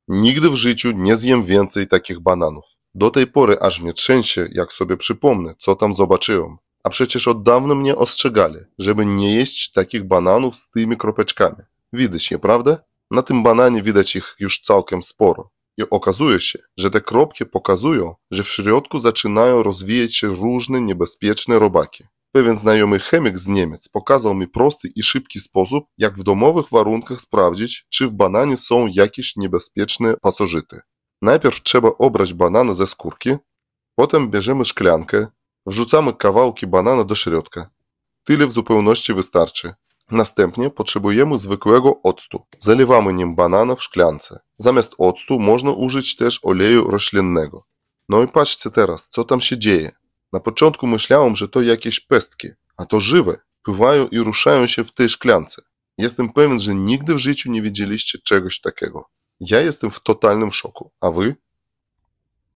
Nigdy w życiu nie zjem więcej takich bananów. Do tej pory aż mnie trzęsie, jak sobie przypomnę, co tam zobaczyłem. A przecież od dawna mnie ostrzegali, żeby nie jeść takich bananów z tymi kropeczkami. Widać je, prawda? Na tym bananie widać ich już całkiem sporo. I okazuje się, że te kropki pokazują, że w środku zaczynają rozwijać się różne niebezpieczne robaki. Pewien znajomy chemik z Niemiec pokazał mi prosty i szybki sposób, jak w domowych warunkach sprawdzić, czy w bananie są jakieś niebezpieczne pasożyty. Najpierw trzeba obrać banana ze skórki, potem bierzemy szklankę, wrzucamy kawałki banana do środka. Tyle w zupełności wystarczy. Następnie potrzebujemy zwykłego octu. Zalewamy nim banana w szklance. Zamiast octu można użyć też oleju roślinnego. No i patrzcie teraz, co tam się dzieje. Na początku myślałem, że to jakieś pestki, a to żywe. Pływają i ruszają się w tej szklance. Jestem pewien, że nigdy w życiu nie widzieliście czegoś takiego. Ja jestem w totalnym szoku. A wy?